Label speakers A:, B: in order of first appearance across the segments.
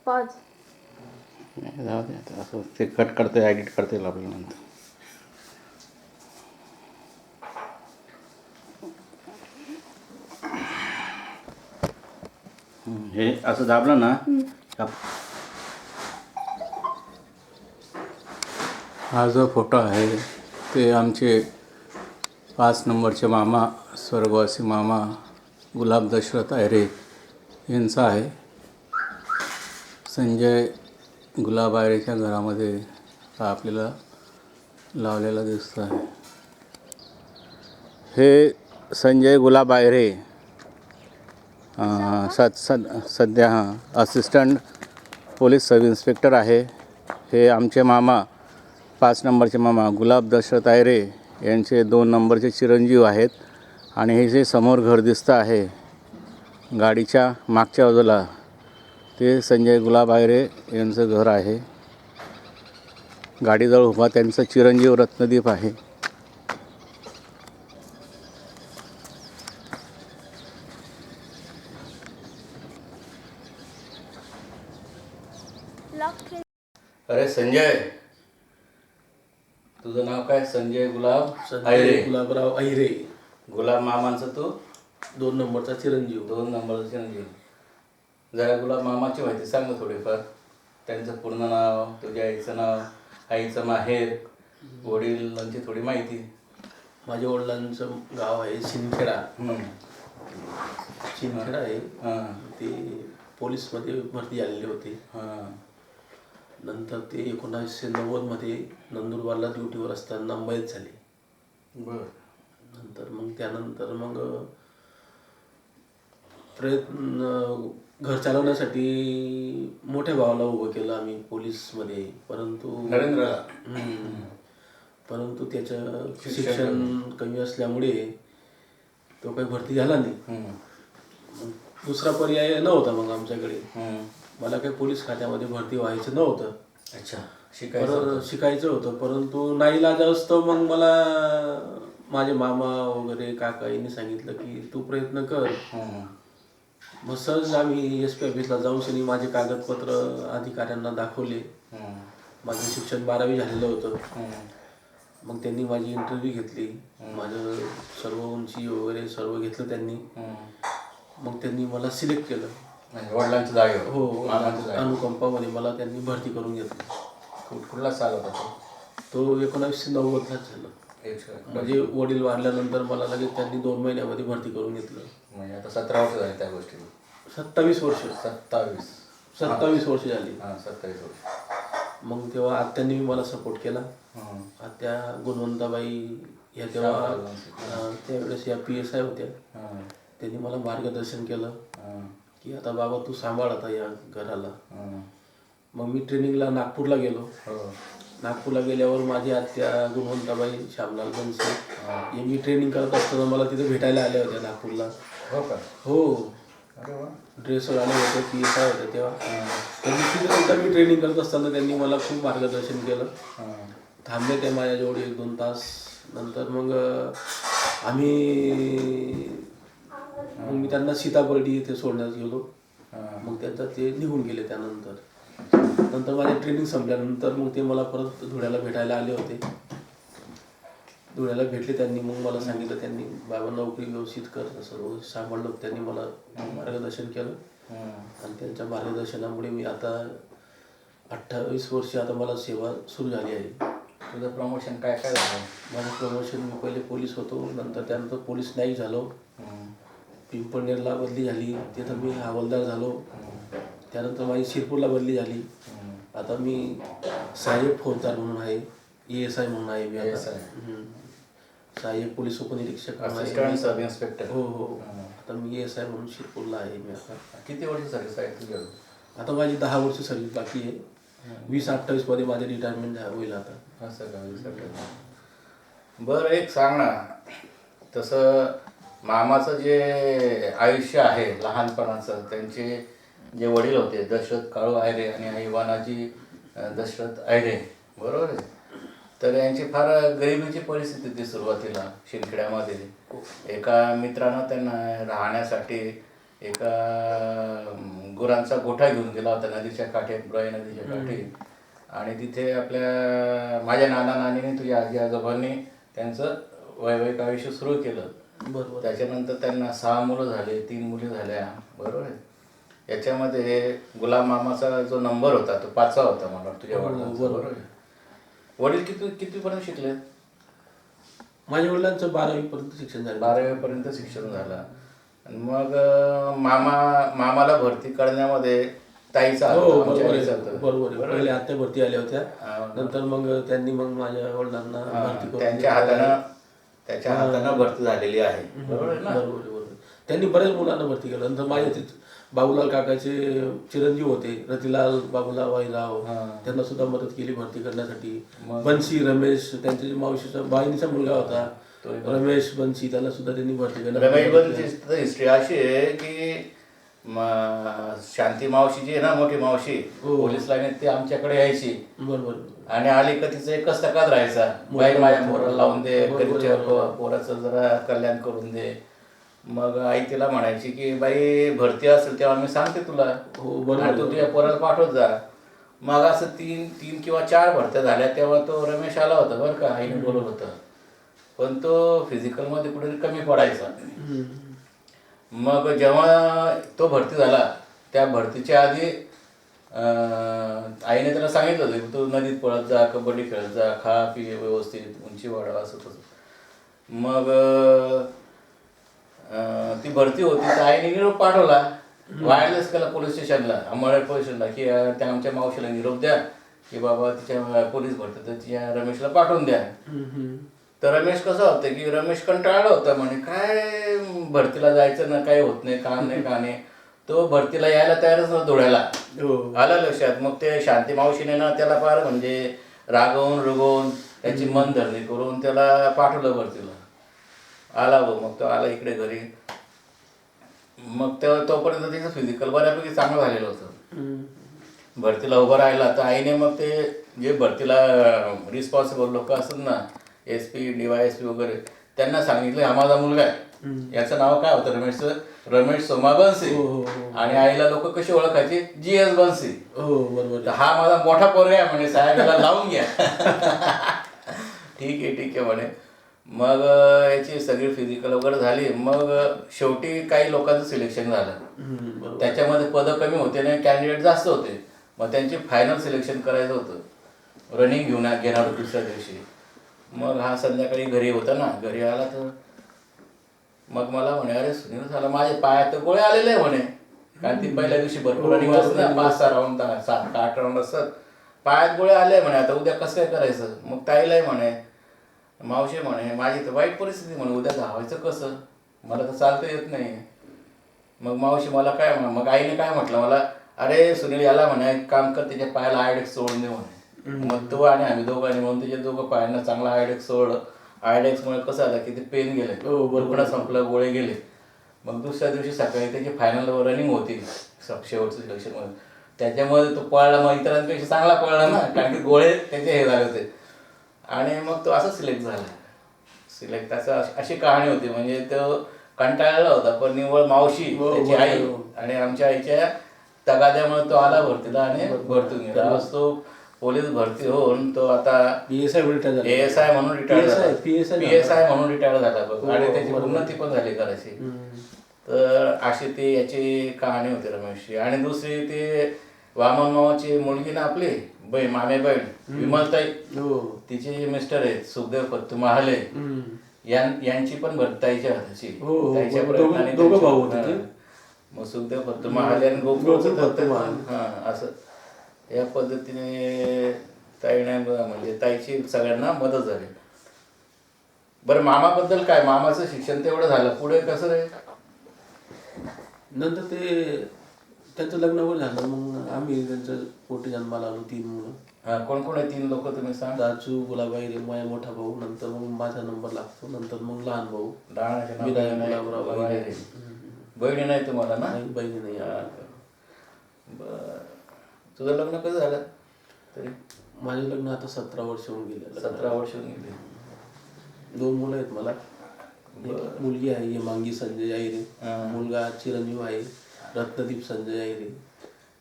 A: Pause.
B: नाही जाऊ दे आता, असं ते कट करते एडिट करता येईल आपल्याला नंतर. हे असं दाबलं ना का हा जो फोटो आहे ते आमचे 5 नंबरचे मामा, स्वर्गवासी मामा गुलाब दशरथ अहिरे यांचा आहे. संजय गुलाब अहिरेच्या घरामध्ये हा आपल्याला लावलेला दिसतो आहे. हे संजय गुलाब अहिरे सध्या असिस्टंट पोलीस सब इन्स्पेक्टर आहे. हे आमचे मामा 5 नंबरचे मामा गुलाब दशरथ अहिरे यांचे 2 नंबरचे चिरंजीव आहेत. आणि हे जे समोर घर दिसतं आहे गाडीच्या मागच्या बाजूला ते संजय गुलाब अहिरे यांचं घर आहे. गाडीजवळ उभा त्यांचा चिरंजीव रत्नदीप आहे. अरे संजय, तुझं नाव काय? संजय गुलाब अहिरे.
C: गुलाबराव अहिरे.
B: गुलाब मामांचं तू
C: 2 नंबरचा चिरंजीव.
B: 2 नंबरचा चिरंजीव. जरा गुलाब मामाची माहिती सांग ना थोडीफार. त्यांचं पूर्ण नाव, तुझ्या आईचं नाव, आईचं माहेर, वडिलांची थोडी माहिती.
C: माझ्या वडिलांचं गाव आहे शिंदखेडा. शिंदखेडा आहे. ते पोलीसमध्ये भरती आलेले होते. नंतर ते 1990मध्ये नंदुरबारला ड्युटीवर असताना मयत झाले.
B: बरं.
C: त्यानंतर मग प्रयत्न घर चालवण्यासाठी मोठ्या भावाला उभं केलं आम्ही पोलीसमध्ये. परंतु त्याचं शिक्षण कमी असल्यामुळे तो काही भरती झाला नाही. दुसरा पर्याय नव्हता मग आमच्याकडे. मला काही पोलीस खात्यामध्ये भरती व्हायचं नव्हतं.
B: अच्छा.
C: शिकायचं होतं. परंतु नाईलाजास्तव मग मला माझे मामा वगैरे काका यांनी सांगितलं की तू प्रयत्न कर. मग सहज आम्ही SP ऑफिसला जाऊन माझे कागदपत्र अधिकाऱ्यांना दाखवले. माझं शिक्षण 12वी झालेलं होतं. मग त्यांनी माझी इंटरव्ह्यू घेतली. माझं सर्व उंची वगैरे सर्व घेतलं त्यांनी. मग त्यांनी मला सिलेक्ट केलं.
B: वडिलांच्या जागेवर?
C: हो, अनुकंपामध्ये मला त्यांनी भरती करून घेतलं.
B: कुठला साल होता
C: तो 1990लाच झाला. म्हणजे वडील वारल्यानंतर मला लगेच त्यांनी 2 महिन्यामध्ये भरती करून घेतलं.
B: म्हणजे आता 17 वर्ष झाली त्या गोष्टीला?
C: 27 वर्ष. 27 वर्ष झाली.
B: 27 वर्ष.
C: मग तेव्हा आत्यांनी मला सपोर्ट केला. आत्या गुणवंताबाई या तेव्हा त्यावेळेस या PSI होत्या. त्यांनी मला मार्गदर्शन केलं की आता बाबा तू सांभाळ आता या घराला. मग मी ट्रेनिंगला नागपूरला गेलो. नागपूरला गेल्यावर माझी आत्या गुणवंताबाई श्यामलाल बनसे हे मी ट्रेनिंग करत असताना मला तिथे भेटायला आल्या होत्या नागपूरला.
B: हो का?
C: हो. ड्रेसवर आले होते. PSI होते तेव्हा. त्यांनी तिथे मी ट्रेनिंग करत असताना त्यांनी मला खूप मार्गदर्शन केलं. थांबले ते माझ्याजवळ 1-2 तास. नंतर मग मी त्यांना सीताबर्डी इथे सोडण्यात गेलो. मग त्यांचा ते निघून गेले. त्यानंतर माझे ट्रेनिंग संपल्यानंतर मग ते मला परत धुळ्याला भेटायला आले होते. धुळ्याला भेटले त्यांनी. मग मला सांगितलं त्यांनी बाबा नोकरी व्यवस्थित कर सर्व सांभाळलं. त्यांनी मला मार्गदर्शन केलं. आणि त्यांच्या मार्गदर्शनामुळे मी आता 28 वर्ष आता मला सेवा सुरू झाली आहे.
B: तुझं प्रमोशन काय काय झालं?
C: माझं प्रमोशन मी पहिले पोलीस होतो. त्यानंतर पोलीस नाईक झालो. पिंपळनेरला बदली झाली. तिथं मी हवालदार झालो. त्यानंतर माझी शिरपूरला बदली झाली. आता मी सहाय्यक फौजदार म्हणून आहे. ESI म्हणून आहे मी आता. सहाय्यक पोलीस उपनिरीक्षक
B: सब इन्स्पेक्टर.
C: हो. आता मी ESI म्हणून शिरपूरला आहे मी आता.
B: किती वर्ष सर्व्हिस आहे तुझ्या?
C: आता माझी 10 वर्ष सर्व्हिस बाकी आहे. 2028 मध्ये माझे रिटायरमेंट होईल आता.
B: असं का? 2028. बरं, एक सांग ना, तसं मामाचं जे आयुष्य आहे लहानपणाचं, त्यांचे जे वडील होते दशरथ काळू अहिरे आणि आई वानाजी दशरथ अहिरे, बरोबर आहे? तर यांची फार गरिबीची परिस्थिती होती सुरुवातीला शिंदखेड्यामध्ये. एका मित्रानं त्यांना राहण्यासाठी एका गुरांचा गोठा घेऊन गेला होता नदीच्या काठी, बुराई नदीच्या काठी. आणि तिथे आपल्या माझ्या नाना नानीने, तुझ्या आजी आजोबांनी त्यांचं वैवाहिक आयुष्य सुरू केलं.
C: बरोबर.
B: त्याच्यानंतर त्यांना 6 मुलं झाले, 3 मुली झाल्या. बरोबर आहे. याच्यामध्ये गुलाम मामाचा जो नंबर होता तो 5वा होता मला तुझ्या वडिलांचा. बरोबर आहे. वडील कितीपर्यंत शिकले?
C: माझ्या वडिलांचं 12वी पर्यंत शिक्षण झालं.
B: 12वी पर्यंत शिक्षण झालं. आणि मग मामाला भरती करण्यामध्ये ताईचा हात होता, आमच्या आईचा हात होता.
C: बरोबर. पहिले आत्या भरती आल्या होत्या, नंतर मग त्यांनी मग माझ्या वडिलांना भरती करून
B: त्याच्या हातानं भरती झालेली आहे. बरोबर आहे ना?
C: बरोबर. त्यांनी बऱ्याच मुलांना भरती केलं. नंतर माझ्या बाबूलाल काकाचे चिरंजीव होते, रतिलाल बाबूलाल वाईराव, त्यांना सुद्धा मदत केली भरती करण्यासाठी. बन्सी रमेश, त्यांच्या मावशीचा बहिणीचा मुलगा होता रमेश बन्सी, त्याला सुद्धा त्यांनी भरती केलं.
B: रमेश बन्सीची हिस्ट्री अशी आहे की शांती मावशी जी आहे ना, मोठी मावशी पोलीस लाईनीत, ती आमच्याकडे यायची.
C: बरोबर.
B: आणि आली का तिचा एकच टकाच राहायचा, बाई माझ्या पोराला लावून दे, गरीबच्या पोराचं जरा कल्याण करून दे. मग आई तिला म्हणायची की बाई भरती असेल तेव्हा मी सांगते तुला, आणि तू तुझ्या पोराला पाठवत जा. मग असं 3 किंवा 4 भरत्या झाल्या तेव्हा तो रमेश आला होता बरं का, आईने बोलवलं होतं. पण तो फिजिकलमध्ये कुठेतरी कमी पडायचा. मग जेव्हा तो भरती झाला, त्या भरतीच्या आधी आईने त्याला सांगितलं होतं की तू नदीत पळत जा, कबड्डी खेळत जा, खा पी व्यवस्थित, उंची वाढवा, असं तसं. मग ती भरती होती तर आईने निरोप पाठवला वायरलेस केला पोलीस स्टेशनला, अंमळनेर पोलीस स्टेशनला, की त्या आमच्या मावशीला निरोप द्या की बाबा तिच्या पोलीस भरती तर तिच्या रमेशला पाठवून द्या. तर रमेश कसं होतं की रमेश कंटाळला होता, म्हणे काय भरतीला जायचं ना, काही होत नाही, काम नाही, का नाही. तो भरतीला यायला तयारच नव्हता धुळ्याला. आलं लक्षात. मग ते शांती मावशीने ना त्याला फार म्हणजे रागवून रुगवून त्याची मनधरणी करून त्याला पाठवलं भरतीला. आला भाऊ. मग तो आला इकडे घरी. मग तोपर्यंत त्याचं फिजिकल बऱ्यापैकी चांगलं झालेलं होतं. भरतीला उभं राहिला तर आईने मग ते जे भरतीला रिस्पॉन्सिबल लोक असतात ना, SP DYSP वगैरे, त्यांना सांगितलं हा माझा मुलगा आहे, याचं नाव काय होतं रमेशचं, रमेश सोमा बन्सी. आणि आईला लोक कशी ओळखायचे, GS बन्सी.
C: बरोबर.
B: हा माझा मोठा पोरगा आहे म्हणे, साहेबाला लावून घ्या. ठीक आहे म्हणे. मग याची सगळी फिजिकल वगैरे झाली. मग शेवटी काही लोकांचं सिलेक्शन झालं. त्याच्यामध्ये पदं कमी होते आणि कॅन्डिडेट जास्त होते. मग त्यांची फायनल सिलेक्शन करायचं होतं, रनिंग घेणार होतं दुसऱ्या दिवशी. मग हा संध्याकाळी घरी होता ना, घरी आला तर मग मला म्हणे, अरे सुनील झाला माझ्या पायात तर गोळे आलेले आहे म्हणे, कारण ती पहिल्या दिवशी भरपूर रनिंग असतं ना, 5-6 राऊंड, 7 का 8 राऊंड असतात. पायात गोळे आले म्हणे, आता उद्या कसं काय करायचं. मग ताईलाही म्हणे, मावशी म्हणे माझी तर वाईट परिस्थिती म्हणे, उद्या धावायचं कसं, मला तर चालता येत नाही. मग मावशी मला काय मग आईने काय म्हटलं मला, अरे सुनील याला म्हणे काम कर, त्याच्या पायाला आयडेक्स सोडून दे म्हणे. मग तो आणि आम्ही दोघांनी म्हणून त्याच्या दोघं पायांना चांगला आयडेक्स सोडलं. आयडेक्समुळे कसं आलं की ते पेन गेले, दुखणं संपलं, गोळे गेले. मग दुसऱ्या दिवशी सकाळी त्याची फायनल रनिंग होती शेवटचं सिलेक्शनमध्ये. त्याच्यामध्ये तो पळला, मग इतरांपेक्षा चांगला पळला ना, कारण की गोळे त्याचे हे झाले होते. आणि मग तो असं सिलेक्ट झाला. त्याचं अशी कहाणी होती. म्हणजे तो कंटाळलेला होता, पण निव्वळ मावशी, त्याची आई आणि आमच्या आईच्या तगाद्यामुळे तो आला भरतीला आणि भरतून गेला. आज तो पोलीस भरती होऊन तो आता
C: ASI
B: म्हणून रिटायर झाला. PSI म्हणून रिटायर झाला बघ. आणि त्याची उन्नती पण झाली करायची. तर अशी ती याची कहाणी होती रमेशची. आणि दुसरी ती वामन मामाची मुलगी ना आपली मामे बहीण विमलताई, तिचे मिस्टर आहेत सुखदेव पत्तू महाले, यांची पण भरताईच्या हाताची, ताईच्या प्रयत्नाने. मग सुखदेव पत्तू महाले आणि गोकुळ असं या पद्धतीने ताईने म्हणजे ताईची सगळ्यांना मदत झाली. बरं मामाबद्दल काय, मामाचं शिक्षण तेवढं झालं, पुढे कसं रे?
C: नंतर त्यांचं लग्न वगैरे झालं. मग आम्ही त्यांचं पोटी जन्माला आलो, 3 मुलं.
B: कोण कोण आहे 3 लोक तुम्ही सांग?
C: दाजू, गुलाबाई रे, माझा मोठा भाऊ, नंतर मग माझा नंबर लागतो, नंतर मग लहान भाऊ
B: बहिणी नाही तुम्हाला ना?
C: बहिणी नाही.
B: बरं. तुझं लग्न कसं झालं तरी?
C: माझे लग्न आता 17 वर्ष होऊन गेले.
A: 17 वर्ष होऊन गेले.
C: 2 मुलं आहेत मला. एक मुलगी आहे हेमांगी संजय आहिरे, मुलगा चिरंजीव आहे रत्नदीप संजय आहिरे.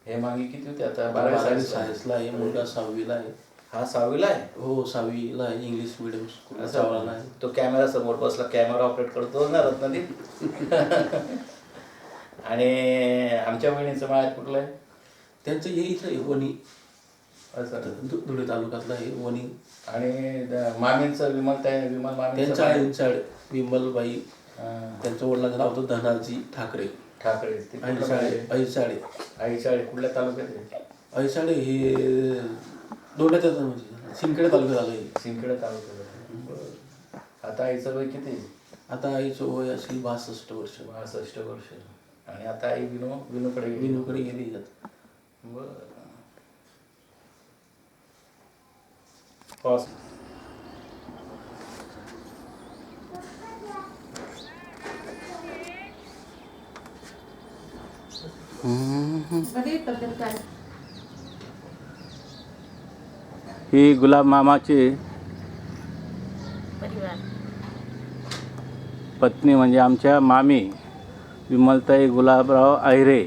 A: हेमांगी किती होते आता?
C: 12वी सायन्सला आहे, मुलगा 6वीला आहे.
A: हा 6वीला आहे.
C: हो 6वीला आहे, इंग्लिश मिडियम स्कूल चावला आहे.
A: तो कॅमेरा समोर बसला, कॅमेरा ऑपरेट करतो ना रत्नदीप. आणि आमच्या बहिणीचं माहेर कुठलं आहे?
C: त्यांचं हे इथं आहे वणी,
A: असं
C: धुळे तालुक्यातलं आहे वणी.
A: आणि मामींचं विमल मामी
C: त्यांच्या आईंचाळे विमलबाई, त्यांच्या वडिलांचं नाव होतं धनाजी ठाकरे.
A: ठाकरे.
C: ऐसाळे
A: आईचाळे कुठल्या तालुक्यात आहे?
C: ऐसाळे हे दोंड्याच्याच म्हणजे सिंदखेड तालुक्यात आलं आहे.
A: सिंदखेड तालुक्यात. आता आईचं वय किती?
C: आता आईचं वय असेल 62 वर्ष.
A: 62 वर्ष. आणि आता आई विनूकडे
C: गेली.
A: बरं.
B: ही गुलाब मामाची पत्नी म्हणजे आमच्या मामी विमलताई गुलाबराव आहिरे,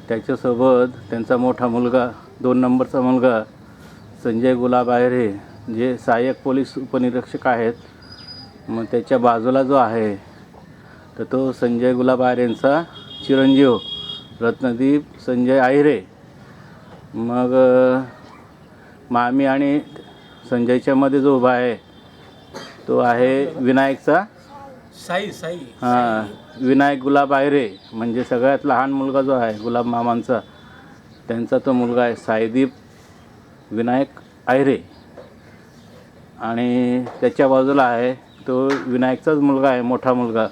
B: त्याच्यासोबत त्यांचा मोठा मुलगा 2 नंबरचा मुलगा संजय गुलाब आहिरे, जे सहाय्यक पोलीस उपनिरीक्षक आहेत. मग त्याच्या बाजूला जो आहे तर तो संजय गुलाब आहिरेंचा चिरंजीव रत्नदीप संजय आहिरे. मग मामी आणि संजयच्या मध्ये जो उभा आहे तो आहे विनायकचा
C: साई
B: विनायक गुलाब आहिरे, म्हणजे सगळ्यात लहान मुलगा जो आहे गुलाब मामांचा, त्यांचा तो मुलगा आहे साईदीप विनायक आहिरे. आणि त्याच्या बाजूला आहे तो विनायकचाच मुलगा आहे, मोठा मुलगा,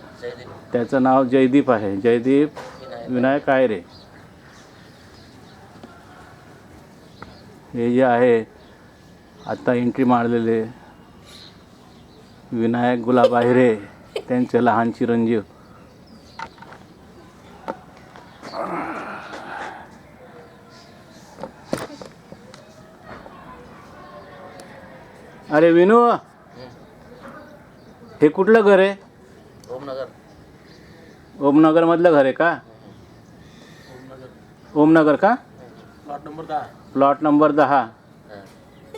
B: त्याचं नाव जयदीप आहे, जयदीप विनायक आहिरे. हे जे आहे आता एंट्री मारलेले विनायक गुलाब आहिरे, त्यांचे लहान चिरंजीव. अरे विनू, हे कुठलं घर आहे? ओमनगर मधलं घर आहे का? ओमनगर का? Plot number 10.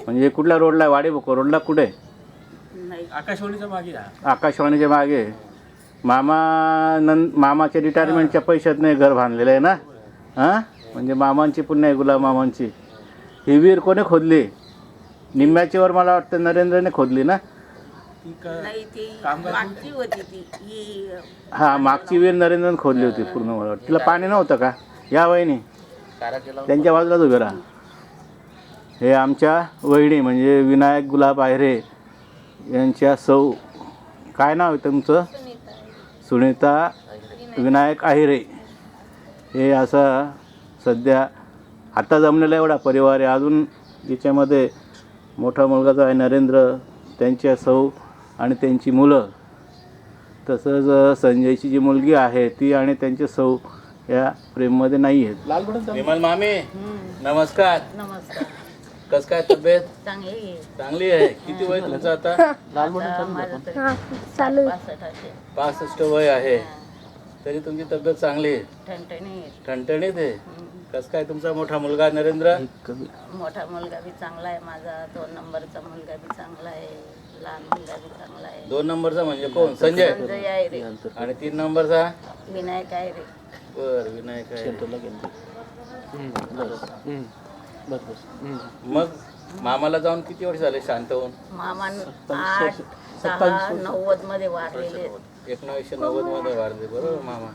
B: म्हणजे कुठल्या रोडला आहे? वाडी बुको रोडला कुठे? आकाशवाणीच्या मागे. मामाच्या रिटायरमेंटच्या पैशात नाही घर बांधलेलं आहे ना? हां, म्हणजे मामांची पुण्य आहे, गुलाब मामांची. ही विहीर कोणी खोदली? निम्म्याची वर मला वाटतं नरेंद्रने खोदली ना? हां, मागची विहीर नरेंद्रने खोदली होती पूर्ण. मला वाटतं तिला पाणी नव्हतं का? या वहिनी त्यांच्या बाजूलाच उभे राहा. हे आमच्या वहिनी म्हणजे विनायक गुलाब आहिरे यांच्या सौ, काय नाव आहे तुमचं? सुनीता विनायक आहिरे. हे असं सध्या आता जमलेला एवढा परिवार आहे. अजून याच्यामध्ये मोठा मुलगा जो आहे नरेंद्र, त्यांच्या सौ आणि त्यांची मुलं, तसंच संजयची जी मुलगी आहे ती आणि त्यांचे सौ या प्रेममध्ये नाही आहेत. विमल मामी नमस्कार.
D: नमस्कार.
B: कस काय तब्येत?
D: चांगली
B: आहे. किती वय तुमचं आता? 65 वय आहे. तरी तुमची तब्येत चांगली आहे, ठणठणीत आहे. कस काय तुमचा मोठा मुलगा नरेंद्र?
D: मोठा मुलगा बी चांगला आहे माझा, 2 नंबरचा मुलगा बी चांगला आहे, लहान मुलगा बी चांगला आहे.
B: 2 नंबरचा म्हणजे कोण? संजय.
D: आहिरे.
B: आणि 3 नंबरचा?
D: विनायक आहिरे.
B: बर, विनायक आहे. मग मामाला जाऊन किती वर्ष झाले शांत होऊन?
D: मामा 8, 6, 90 मध्ये वारलेले आहेत.
B: 1990 मध्ये वारले. बरोबर.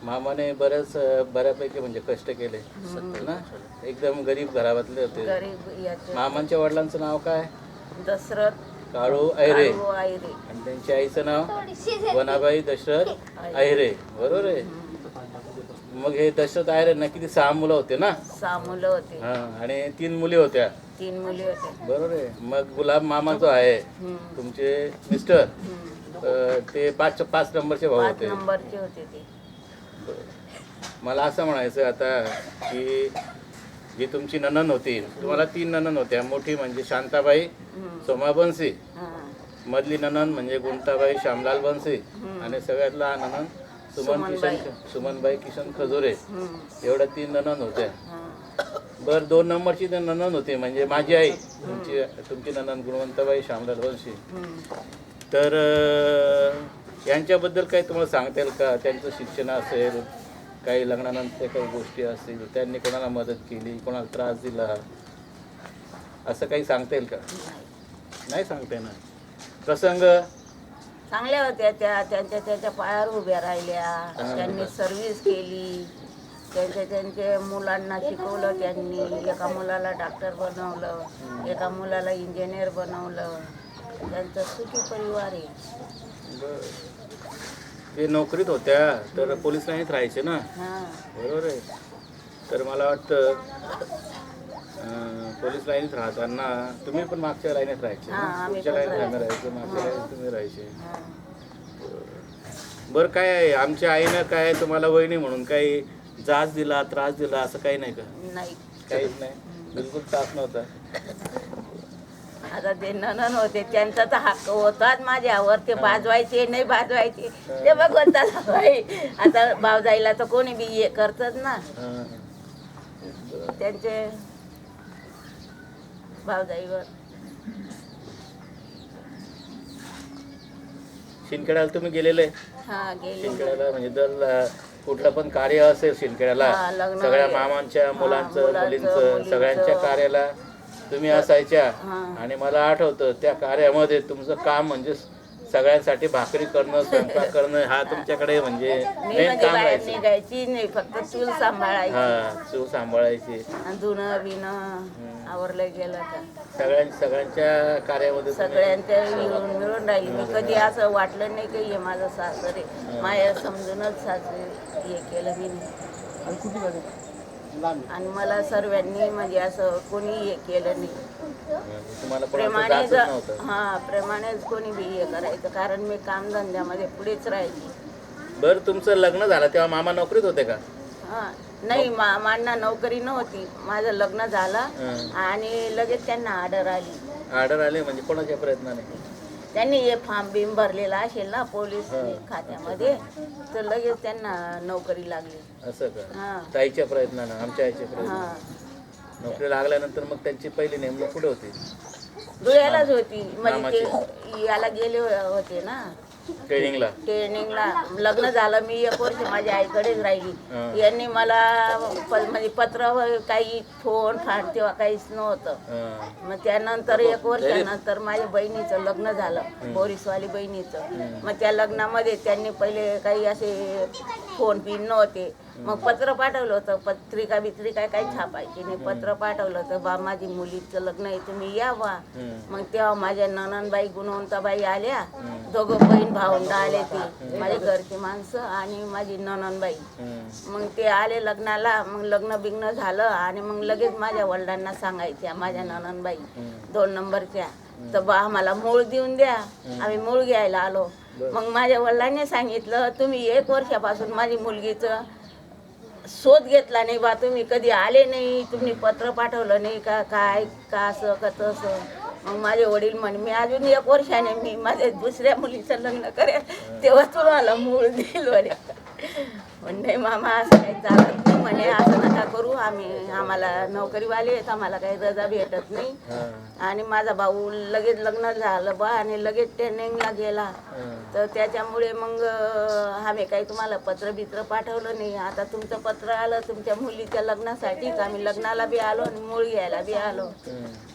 B: मामाने बऱ्यापैकी म्हणजे कष्ट केले ना. एकदम गरीब घरातले होते.
D: गरीब याचे
B: मामांच्या वडिलांचं नाव काय?
D: दशरथ
B: काळू आहिरे.
D: आहिरे.
B: आणि त्यांच्या आईचं नाव वनाबाई दशरथ आहिरे. बरोबर आहे. मग हे दशरथ आहिरेंना किती 6 मुलं होते ना?
D: 6 मुलं होते.
B: हां, आणि 3 मुली होत्या.
D: 3 मुली होते.
B: बरोबर आहे. मग गुलाब मामा जो आहे तुमचे मिस्टर, ते 5 नंबरचे भाऊ
D: 5
B: होते.
D: नंबरचे होते ते.
B: मला असं म्हणायचं आता की जी तुमची नणंद होती, तुम्हाला 3 नणंद होत्या. मोठी म्हणजे शांताबाई सोमा बनसी,
D: हां
B: मधली नणंद म्हणजे गुंताबाई श्यामलाल बनसी आणि सगळ्यात लहान नणंद सुमनबाई किशन खजुरे. एवढ्या 3 नणंद होत्या. बरं 2 नंबरची तर नणंद होती म्हणजे माझी आई, तुमची नणंद गुणवंताबाई श्यामलाल बनसी. तर यांच्याबद्दल काही तुम्हाला सांगता येईल का? त्यांचं शिक्षण असेल, काही लग्नानंतर काही गोष्टी असतील, त्यांनी कोणाला मदत केली, कोणाला त्रास दिला, असं काही सांगता येईल का? नाही सांगता येणार. प्रसंग
D: चांगल्या होत्या त्या, त्यांच्या पायावर उभ्या राहिल्या, त्यांनी सर्व्हिस केली, त्यांच्या मुलांना शिकवलं त्यांनी. एका मुलाला डॉक्टर बनवलं, एका मुलाला इंजिनियर बनवलं. त्यांचा सुखी परिवार आहे.
B: ते नोकरीत होत्या तर पोलीस लाईनीत राहायचे ना,
D: हां
B: बरोबर आहे. तर मला वाटतं पोलीस लाईनीत राहताना तुम्ही पण मागच्या लाईनीत राहायचे ना?
D: हां, आम्ही
B: पुढच्या
D: पण
B: लाईनीत आम्ही
D: राहायचो.
B: राहायचो, मागच्या लाईनीत तुम्ही राहायचे.
D: हां.
B: बरं काय आहे, आमच्या आईनं काय तुम्हाला वहिनी म्हणून काही जाच दिला, त्रास दिला असं काही नाही का?
D: नाही,
B: काहीच नाही, बिलकुल त्रास नव्हता.
D: आता ते नणन होते त्यांचा तर हक्क होताच माझ्यावर. ते बाजवायचे नाही बाजवायचे ते भगवंताला बाई. आता भावजाईला तर कोणी बी हे करतच ना.
B: हां.
D: त्यांचे भावजाईवर
B: शिंदखेड्याला तुम्ही गेलेले?
D: हा गेले.
B: शिंदखेड्याला म्हणजे दर कुठलं पण कार्य असेल शिंदखेड्याला,
D: हा, लग्न
B: सगळ्या
D: वगैरे.
B: मामांच्या मुलांचं,
D: मुलांचं,
B: मुलींचं,
D: मुलींचं.
B: सगळ्यांच्या कार्याला तुम्ही असायच्या.
D: हा.
B: आणि मला आठवतं त्या कार्यामध्ये तुमचं काम म्हणजे सगळ्यांसाठी भाकरी करणं, स्वयंपाक करणं, हा तुमच्याकडे म्हणजे
D: मी
B: मेन
D: म्हणजे
B: काम
D: बाहेर
B: राहायचं.
D: निघायची नाही, फक्त चूल सांभाळायची.
B: हा, चूल सांभाळायची.
D: आणि धुणं बिणं आवरलं गेलं का
B: सगळ्यांच्या कार्यामध्ये तुम्ही-
D: सगळ्यांच्या येऊन मिळून राहिली. मी कधी असं वाटलं नाही की हे माझं सासर आहे. माझ्या समजूनच सासर हे केलं मी नाही. आणि मला सर्वांनी म्हणजे असं कोणी हे केलं नाही.
B: तुम्हाला कोणाचं
D: प्रेमानेच
B: जातच नव्हतं.
D: हां प्रेमानेच कोणी बी हे करायचं, कारण मी कामधंद्यामध्ये पुढेच राहायची.
B: बरं तुमचं लग्न झालं तेव्हा मामा नोकरीत होते का?
D: हां नाही, मांना नोकरी नव्हती. माझं लग्न झालं आणि लगेच त्यांना ऑर्डर आली.
B: ऑर्डर आले म्हणजे कोणाच्या प्रयत्नाने?
D: त्यांनी हे फॉर्म बिम भरलेला असेल ना पोलीस खात्यामध्ये, तर लगेच त्यांना नोकरी लागली.
B: असं का?
D: हां
B: ताईच्या प्रयत्नानं, आमच्या आईच्या प्रयत्नानं
D: हां
B: नोकरी लागल्यानंतर मग त्यांची पहिली नेमणूक कुठे होती?
D: धुळ्यालाच होती. म्हणजे ते याला गेले होते ना
B: ट्रेनिंगला.
D: ट्रेनिंगला. लग्न झालं मी 1 वर्ष माझ्या आईकडेच राहिली.
B: हां.
D: यांनी मला म्हणजे पत्र काही फोन फाट तेव्हा काहीच नव्हतं.
B: हां.
D: मग त्यानंतर 1 वर्षानंतर माझ्या बहिणीचं लग्न झालं, बोरीसवाली बहिणीचं. मग त्या लग्नामध्ये त्यांनी पहिले काही असे फोन पिन नव्हते. मग पत्र पाठवलं होतं, पत्रिका बित्रिका काही छापायची नाही. पत्र पाठवलं होतं, बा माझी मुलीचं लग्न आहे तुम्ही या बा. मग तेव्हा माझ्या नणंदबाई गुणवंताबाई आल्या, दोघं बहीण भावंडं आले ती, माझे घरची माणसं आणि माझी नणंदबाई. मग ते आले लग्नाला. मग लग्न बिग्न झालं आणि मग लगेच माझ्या वडिलांना सांगायच्या माझ्या नणंदबाई 2 नंबरच्या, तर बा आम्हाला मूळ देऊन द्या. आम्ही मूळ घ्यायला आलो. मग माझ्या वडिलांनी सांगितलं तुम्ही 1 वर्षापासून माझी मुलगीचं शोध घेतला नाही बा, तुम्ही कधी आले नाही, तुम्ही पत्र पाठवलं नाही का, काय का असं का तसं. मग माझे वडील म्हणे मी अजून 1 वर्षाने मी माझ्या दुसऱ्या मुलीचं लग्न करेल तेव्हा तुम्हाला मूळ देईल म्हणे. पण नाही मामा असं काही चालत नाही म्हणे, असं नका करू. आम्हाला नोकरीवाले आहेत, आम्हाला काही रजा भेटत नाही. आणि माझा भाऊ लगेच लग्न झालं बा आणि लगेच ट्रेनिंगला गेला. तर त्याच्यामुळे मग आम्ही काही तुम्हाला पत्र बित्र पाठवलं नाही. आता तुमचं पत्र आलं तुमच्या मुलीच्या लग्नासाठीच. आम्ही लग्नाला बी आलो आणि मूळ घ्यायला बी आलो.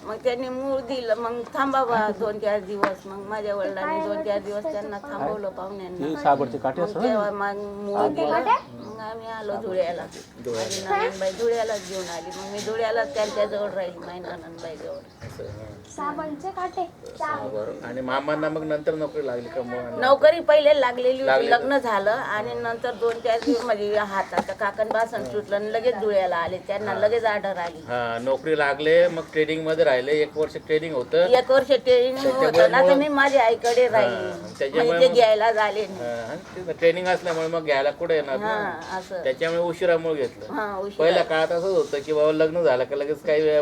D: मग त्यांनी मूळ दिलं. मग थांबा बा 2-4 दिवस. मग माझ्या वडिलांनी 2-4 दिवस त्यांना थांबवलं पाहुण्यांना. मग तेव्हा मग मूळ दिलं. मग आम्ही आलो धुळ्याला. माझी नणंदबाई धुळ्यालाच घेऊन आली. मग मी धुळ्यालाच त्यांच्याजवळ राहिली, माझ्या नणंदबाई जवळ.
A: असं हां.
E: साबणचे काटे
A: बरोबर. आणि मामांना मग नंतर नोकरी लागली का मग?
D: नोकरी पहिले लागलेली होती, लग्न झालं आणि नंतर 2-4 दिवस म्हणजे हाताचं काकण बासन सुटलं आणि लगेच धुळ्याला आले, त्यांना लगेच ऑर्डर आली.
A: हा नोकरी लागले, मग ट्रेनिंग मध्ये राहिले, 1 वर्ष ट्रेनिंग होतं.
D: 1 वर्ष ट्रेनिंग होतं ना, तर मी माझ्या आईकडे राहिली,
A: त्याच्यामुळे
D: म्हणजे ते घ्यायला झाले नाही.
A: ट्रेनिंग असल्यामुळे मग घ्यायला कुठे येणार
D: हा
A: ना,
D: असं
A: त्याच्यामुळे उशिरामुळे घेतलं.
D: हा उशीर
A: पहिल्या काळात असंच होतं की बाबा लग्न झालं का लगेच काही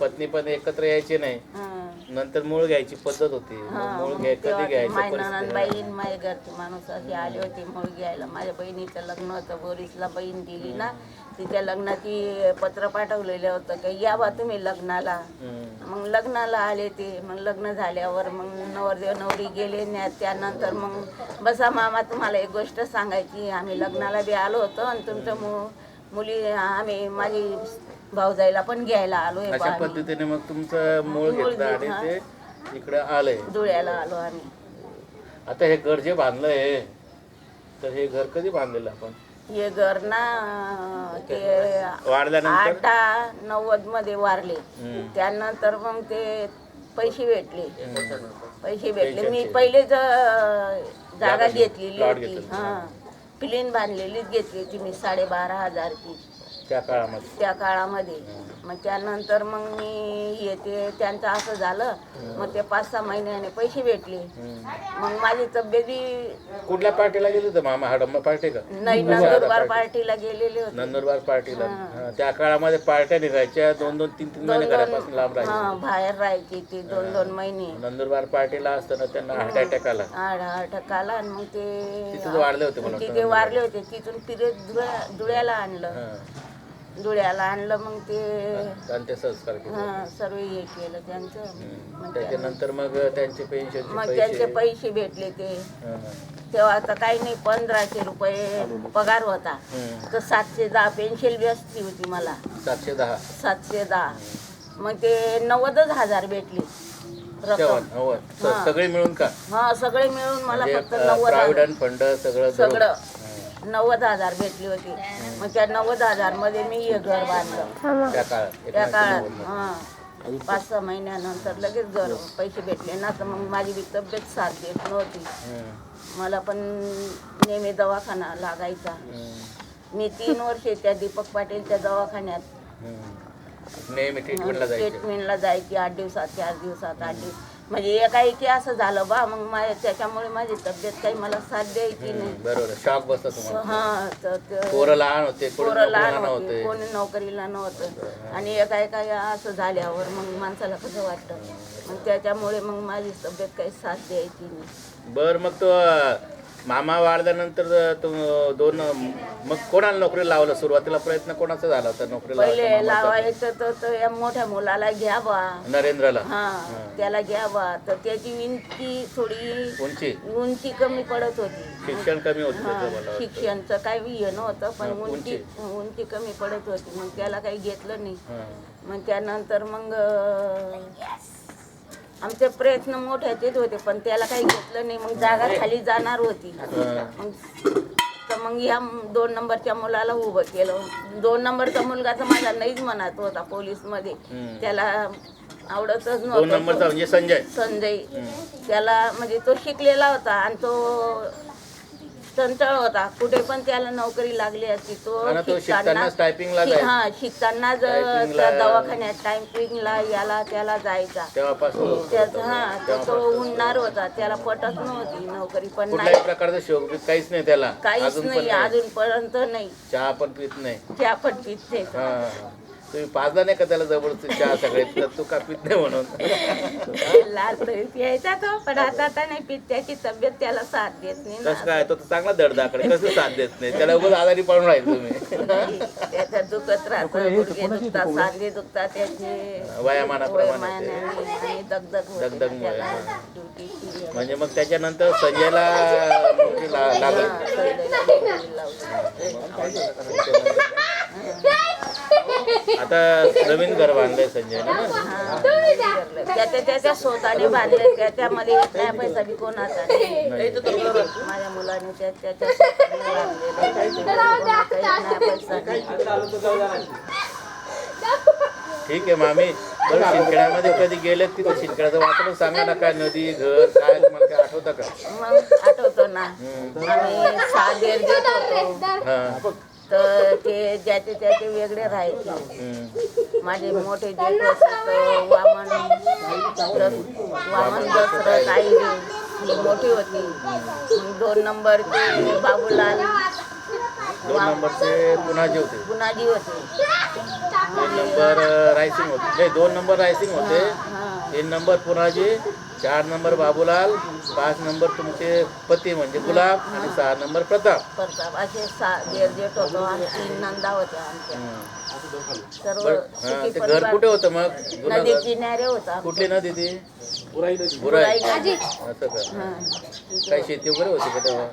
A: पत्नी पण एकत्र यायचे नाही, नंतर मूळ घ्यायची पद्धत होती. मग मूळ कधी घ्यायचं परिस्थिती.
D: बहीण माझ्या घरचे माणूस असे आले होते मूळ घ्यायला. माझ्या बहिणीचं लग्न होतं, बोरीसला बहीण दिली ना, तिच्या लग्नाची पत्र पाठवलेलं होतं की या बा तुम्ही लग्नाला. मग लग्नाला आले ते. मग लग्न झाल्यावर मग नवरदेव नवरी गेले ना, त्यानंतर मग बसा मामा तुम्हाला एक गोष्ट सांगायची, आम्ही लग्नाला बी आलो होतो आणि तुमच्या मुली आम्ही माझी भाऊजाईला पण घ्यायला आलोय
A: अशा पद्धतीने मग तुमचं मूळ घेतलं आणि ते इकडे आलंय.
D: धुळ्याला आलो आम्ही.
A: आता हे घर जे बांधलंय, तर हे घर कधी बांधलेलं आपण?
D: हे घर ना ते
A: वाढल्यानंतर
D: 8-90 मध्ये वारले. त्यानंतर मग ते पैसे भेटले. मी पहिलेच जागा घेतलेली होती. हा प्लेन बांधलेलीच घेतली होती मी 12,500ची त्या काळामध्ये. मग त्यानंतर मग मी येते, त्यांचं असं झालं, मग ते 5-6 महिन्याने पैसे भेटले. मग माझी तब्येती
A: कुठल्या पार्टीला गेले होते मामा? हडंबा पार्टी का?
D: नाही, नंदुरबार पार्टीला गेलेले होते.
A: नंदुरबार पार्टीला. त्या काळामध्ये पार्ट्या निघायच्या 2-2, 3-3 महिने घरापासून लांब राहायचे.
D: हा बाहेर राहायची ती 2-2 महिने.
A: नंदुरबार पार्टीला असताना त्यांना हार्ट अटॅक आला.
D: अटक आला आणि मग ते
A: तिथे वाढले होते मला
D: तिथे वारले होते. तिथून फिरत धुळ्याला आणलं. मग ते
A: अंत्यसंस्कार केले.
D: हा सर्व हे केलं त्यांचं. मग
A: त्याच्यानंतर मग त्यांचे पेन्शन
D: त्यांचे पैसे भेटले ते. तेव्हा आता काही नाही, 1,500 रुपये पगार होता, तर 710 पेन्शन बी असती होती मला. 710. मग ते 90,000 भेटली रक्कम.
A: सगळे मिळून का?
D: हा सगळे मिळून मला फक्त 90,000
A: प्रॉव्हिडंट फंड सगळं
D: 90,000 भेटली होती. मग त्या 90,000 मध्ये मी हे घर बांधलं
A: त्या
D: काळात. हा 5-6 महिन्यानंतर लगेच घर पैसे भेटले ना, तर मग माझी बी तब्येत साथ देत नव्हती. मला पण नेहमी दवाखाना लागायचा. मी 3 वर्षे त्या दीपक पाटीलच्या दवाखान्यात
A: नेहमी
D: ट्रीटमेंटला जायची. 8 दिवसात 4 दिवसात 8 दिवस. म्हणजे एकाएकी असं झालं बा, मग त्याच्यामुळे माझी तब्येत काही मला साथ द्यायची नाही.
A: बरोबर, शॉक बसला तुम्हाला.
D: हा तर
A: पोरं लहान होते,
D: कोणी नोकरीला नव्हतं. आणि एका असं झाल्यावर मग माणसाला कसं वाटतं, मग त्याच्यामुळे मग माझी तब्येत काही साथ द्यायची नाही.
A: बर, मग तो मामा वाढल्यानंतर मग कोणाला नोकरी लावलं? सुरुवातीला प्रयत्न कोणाचा झाला होता नोकरी
D: पहिले लावायचं तर या मोठ्या मुलाला घ्या बा,
A: नरेंद्रला.
D: हा त्याला घ्या बा. तर त्याची उंची थोडी उंची कमी पडत होती.
A: शिक्षण कमी होतं.
D: शिक्षणचं काही हे नव्हतं, पण उंची कमी पडत होती. मग त्याला काही घेतलं नाही. मग त्यानंतर मग आमचे प्रयत्न मोठ्याचेच होते, पण त्याला काही घेतलं नाही. मग जागा खाली जाणार होती. तर मग ह्या 2 नंबरच्या मुलाला उभं केलं. 2 नंबरचा मुलगा तर माझा नाहीच म्हणत होता पोलीसमध्ये. त्याला आवडतच नव्हतं. संजय त्याला म्हणजे तो शिकलेला होता आणि तो चंचळ होता. कुठे पण त्याला नोकरी लागली असती. तो शिकताना दवाखान्यात टायपिंगला याला त्याला जायचा. तो उडणार होता. त्याला पटत नव्हती नोकरी. पण नाही
A: प्रकारचा शौक काहीच नाही त्याला.
D: काहीच नाही अजूनपर्यंत नाही.
A: चहा पण पित नाही. तुम्ही पाजला नाही का त्याला जबरदस्ती चहा सगळे? तू का पित नाही म्हणून
D: प्यायचा तो, पण आता नाही पित. त्याची तब्येत त्याला साथ देत नाही.
A: कसं काय? तो चांगला धडधाकडे कसं साथ देत नाही? त्याला उगाच आजारी पडून राहील तुम्ही.
D: त्याचा दुखत राहतं, गुडघे दुखतात, सांधे दुखतात त्याचे
A: वयामानाप्रमाणे
D: आणि दगदग
A: म्हणजे. मग त्याच्यानंतर संजयला नोकरी लागली. आता नवीन घर बांधलंय संजय ना?
D: त्याच्या स्वतःने बांधले. त्याच्यामध्ये नाही पैसा बी कोणाचा नाही. माझ्या मुलाने त्याच्या
A: ठीक आहे मामी. तर शिंदखेड्यामध्ये कधी गेले तिथं शिंदखेड्याचं वातावरण सांगा ना, काय नदी घर काय तुम्हाला काय आठवतं का?
D: मग आठवतो ना, आम्ही 6 देर घेत होतो.
A: हा.
D: तर ते ज्याचे त्याचे वेगळे राहायचे.
A: हम्म.
D: माझे मोठे जेठ होते तर वामन दसरथ आई ही मोठी होती. मग 2 नंबरचे बाबूलाल,
A: 2 नंबरचे पुनाजी होते,
D: गुणाजी होते.
A: 3 नंबर रायसिंग होते, नाही 2 नंबर रायसिंग होते, 3 number Punaji, 4 number Babulal, 5 number तुमचे पती म्हणजे गुलाब आणि 6 नंबर प्रताप.
D: असे 6 देर जेठ होतो आणि 3 नंदा होत्या आमच्या. सर्व
A: बरं,
D: सुखी
A: हा, ते घर
D: परिवार.
A: कुठे होतं मग जुनं
D: नदी
A: घर?
D: किनारे होता.
A: कुठली नदी ती? बुराई.
D: बुराई नदी.
A: असं का?
D: हा.
A: काही शेती वगैरे होती का तेव्हा?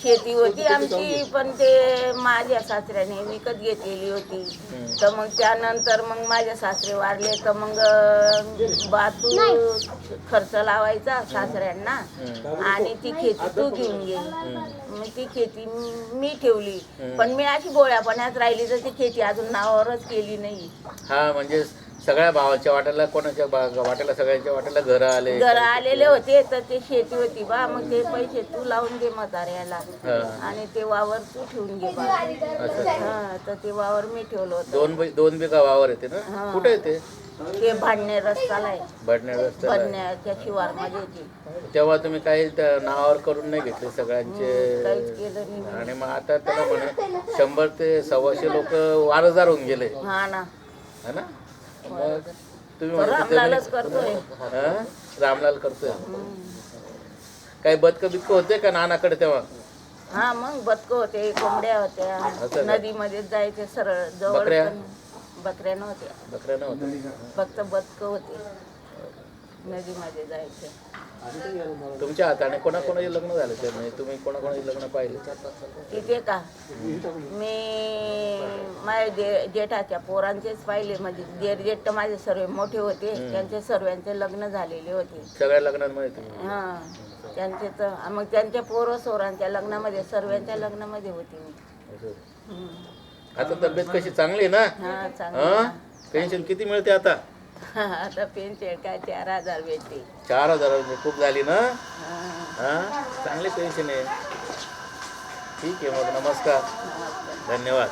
D: शेती होती आमची, पण ते माझ्या सासऱ्याने विकत घेतलेली होती. तर मग त्यानंतर मग माझे सासरे वारले तर मग बातू खर्च लावायचा सासऱ्यांना आणि ती खेती तू घेऊन घे. मग ती खेती मी ठेवली, पण मी अशी बोळ्यापणात राहिली तर ती खेती अजून नावावरच केली नाही.
A: हा, म्हणजे सगळ्या भावाच्या वाट्याला, कोणाच्या वाट्याला, सगळ्यांच्या वाट्याला घरं आले.
D: घर आलेले होते तर ते शेती होती बा, मग ते पैसे तू लावून घे म्हाताऱ्याला
A: हा.
D: आणि ते वावर तू ठेवून घे बा.
A: असं.
D: हा, तर ते वावर मी ठेवलं होतं.
A: 2 बिघा वावर येते ना?
D: हा.
A: कुठे येते?
D: ते भांडणे रस्त्याला आहे,
A: भडण्या रस्त्याला.
D: भांडण्याच्या शिवारमध्ये येते.
A: तेव्हा तुम्ही काही नावावर करून नाही घेतले सगळ्यांचे?
D: काहीच केलं नाही.
A: आणि मग आता त्याला म्हणे 100 ते 125 लोक वारसदार होऊन गेले,
D: हा ना,
A: है ना? मग तुम्ही
D: तो
A: म्हणता
D: रामलालच करतोय.
A: हा? रामलाल करतोय. काही बदक बिदक होते का नानाकडे तेव्हा?
D: हा, मग बदक होते, कोंबड्या होत्या,
A: का?
D: नदीमध्ये जायचे सरळ जवळ.
A: बकऱ्या?
D: पण बकऱ्या नव्हत्या,
A: बकऱ्या नव्हत्या.
D: फक्त बदक होते, नदीमध्ये जायचे.
A: तुमच्या हाताने कोणाकोणाचे लग्न झाले ते? म्हणजे तुम्ही कोणाकोणाचे लग्न पाहिले?
D: तिथे का मी माझ्या जेठाच्या पोरांचेच पाहिले. म्हणजे जेठ तर माझे सर्व मोठे होते, त्यांचे सर्वांचे लग्न झालेले होते.
A: सगळ्या लग्नांमध्ये तुम्ही?
D: हा, त्यांचे तर मग त्यांच्या पोरं सोरांच्या लग्नामध्ये, सर्वांच्या लग्नामध्ये होती मी.
A: असं. आता तब्येत कशी, चांगली आहे ना?
D: हा, चांगलं.
A: हा? पेन्शन किती मिळते आता?
D: आता पेन्शन काय 4,000 भेटते.
A: 4,000 म्हणजे खूप झाली ना?
D: हा.
A: हा, चांगली पेन्शन आहे. ठीक आहे, मग नमस्कार, धन्यवाद.